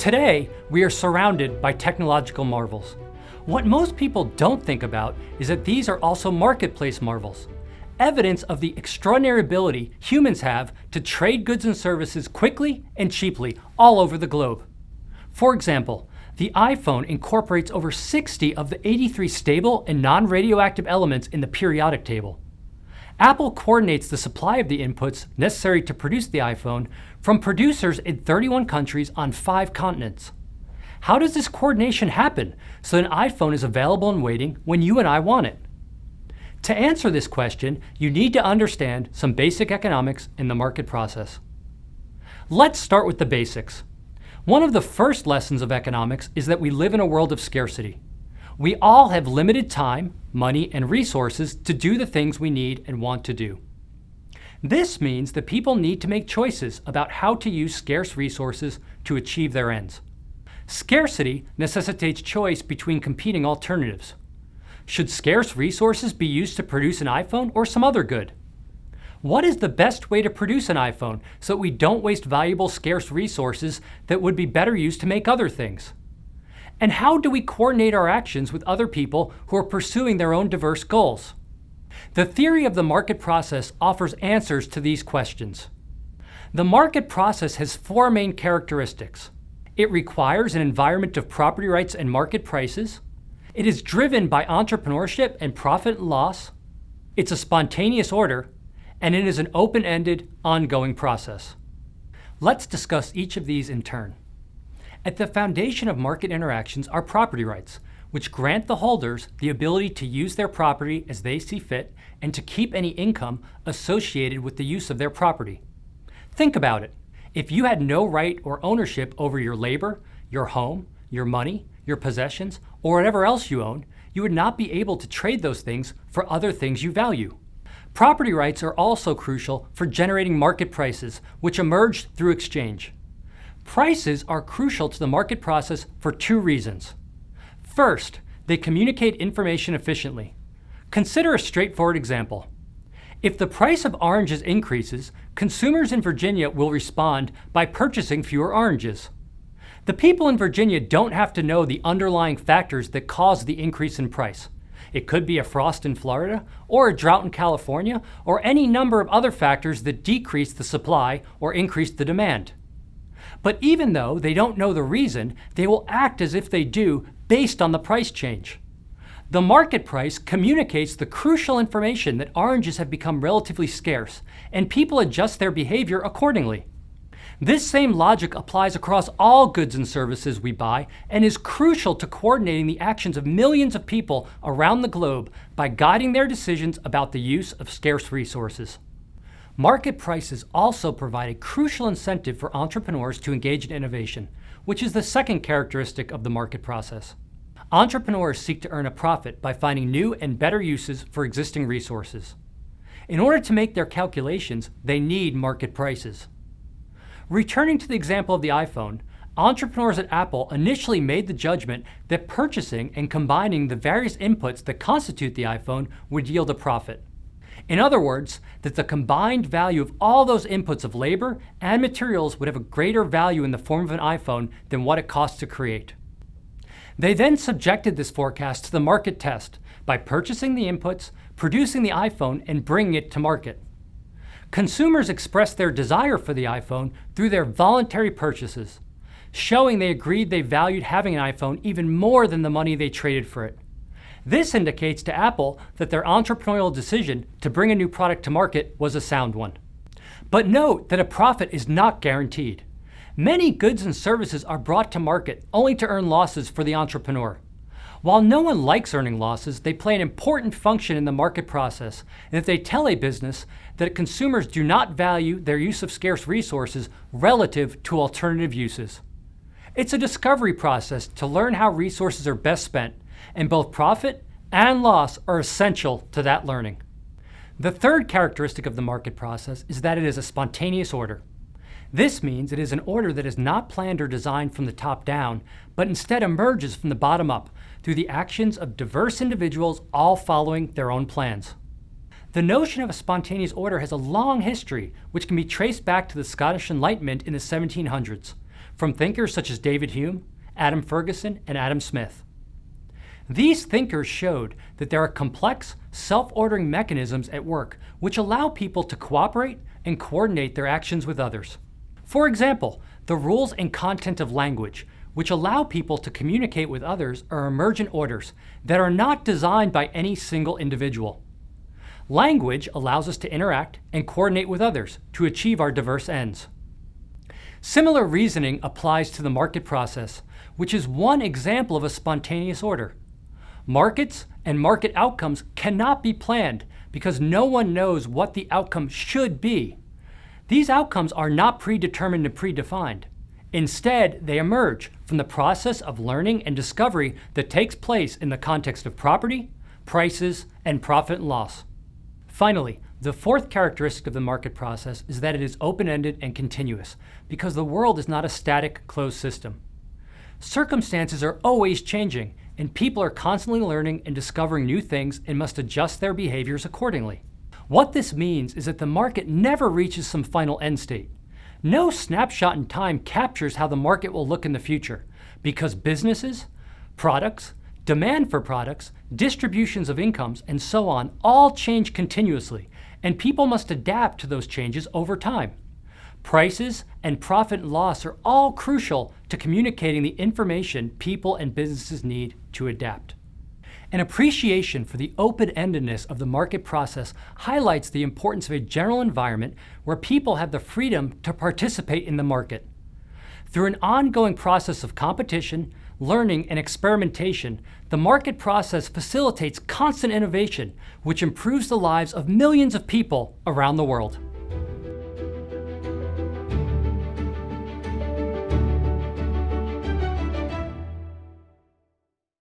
Today, we are surrounded by technological marvels. What most people don't think about is that these are also marketplace marvels, evidence of the extraordinary ability humans have to trade goods and services quickly and cheaply all over the globe. For example, the iPhone incorporates over 60 of the 83 stable and non-radioactive elements in the periodic table. Apple coordinates the supply of the inputs necessary to produce the iPhone from producers in 31 countries on 5 continents. How does this coordination happen so an iPhone is available and waiting when you and I want it? To answer this question, you need to understand some basic economics in the market process. Let's start with the basics. One of the first lessons of economics is that we live in a world of scarcity. We all have limited time, money, and resources to do the things we need and want to do. This means that people need to make choices about how to use scarce resources to achieve their ends. Scarcity necessitates choice between competing alternatives. Should scarce resources be used to produce an iPhone or some other good? What is the best way to produce an iPhone so that we don't waste valuable scarce resources that would be better used to make other things? And how do we coordinate our actions with other people who are pursuing their own diverse goals? The theory of the market process offers answers to these questions. The market process has 4 main characteristics. It requires an environment of property rights and market prices. It is driven by entrepreneurship and profit and loss. It's a spontaneous order, and it is an open-ended, ongoing process. Let's discuss each of these in turn. At the foundation of market interactions are property rights, which grant the holders the ability to use their property as they see fit and to keep any income associated with the use of their property. Think about it. If you had no right or ownership over your labor, your home, your money, your possessions, or whatever else you own, you would not be able to trade those things for other things you value. Property rights are also crucial for generating market prices, which emerge through exchange. Prices are crucial to the market process for 2 reasons. First, they communicate information efficiently. Consider a straightforward example. If the price of oranges increases, consumers in Virginia will respond by purchasing fewer oranges. The people in Virginia don't have to know the underlying factors that cause the increase in price. It could be a frost in Florida, or a drought in California, or any number of other factors that decrease the supply or increase the demand. But even though they don't know the reason, they will act as if they do based on the price change. The market price communicates the crucial information that oranges have become relatively scarce, and people adjust their behavior accordingly. This same logic applies across all goods and services we buy and is crucial to coordinating the actions of millions of people around the globe by guiding their decisions about the use of scarce resources. Market prices also provide a crucial incentive for entrepreneurs to engage in innovation, which is the second characteristic of the market process. Entrepreneurs seek to earn a profit by finding new and better uses for existing resources. In order to make their calculations, they need market prices. Returning to the example of the iPhone, entrepreneurs at Apple initially made the judgment that purchasing and combining the various inputs that constitute the iPhone would yield a profit. In other words, that the combined value of all those inputs of labor and materials would have a greater value in the form of an iPhone than what it costs to create. They then subjected this forecast to the market test by purchasing the inputs, producing the iPhone, and bringing it to market. Consumers expressed their desire for the iPhone through their voluntary purchases, showing they agreed they valued having an iPhone even more than the money they traded for it. This indicates to Apple that their entrepreneurial decision to bring a new product to market was a sound one. But note that a profit is not guaranteed. Many goods and services are brought to market only to earn losses for the entrepreneur. While no one likes earning losses, they play an important function in the market process, and if they tell a business that consumers do not value their use of scarce resources relative to alternative uses. It's a discovery process to learn how resources are best spent, and both profit and loss are essential to that learning. The third characteristic of the market process is that it is a spontaneous order. This means it is an order that is not planned or designed from the top down, but instead emerges from the bottom up through the actions of diverse individuals all following their own plans. The notion of a spontaneous order has a long history, which can be traced back to the Scottish Enlightenment in the 1700s. from thinkers such as David Hume, Adam Ferguson, and Adam Smith. These thinkers showed that there are complex, self-ordering mechanisms at work which allow people to cooperate and coordinate their actions with others. For example, the rules and content of language, which allow people to communicate with others, are emergent orders that are not designed by any single individual. Language allows us to interact and coordinate with others to achieve our diverse ends. Similar reasoning applies to the market process, which is one example of a spontaneous order. Markets and market outcomes cannot be planned because no one knows what the outcome should be. These outcomes are not predetermined and predefined. Instead, they emerge from the process of learning and discovery that takes place in the context of property, prices, and profit and loss. Finally, the fourth characteristic of the market process is that it is open-ended and continuous, because the world is not a static, closed system. Circumstances are always changing, and people are constantly learning and discovering new things and must adjust their behaviors accordingly. What this means is that the market never reaches some final end state. No snapshot in time captures how the market will look in the future, because businesses, products, demand for products, distributions of incomes, and so on all change continuously, and people must adapt to those changes over time. Prices and profit and loss are all crucial to communicating the information people and businesses need to adapt. An appreciation for the open-endedness of the market process highlights the importance of a general environment where people have the freedom to participate in the market. Through an ongoing process of competition, learning, and experimentation, the market process facilitates constant innovation, which improves the lives of millions of people around the world.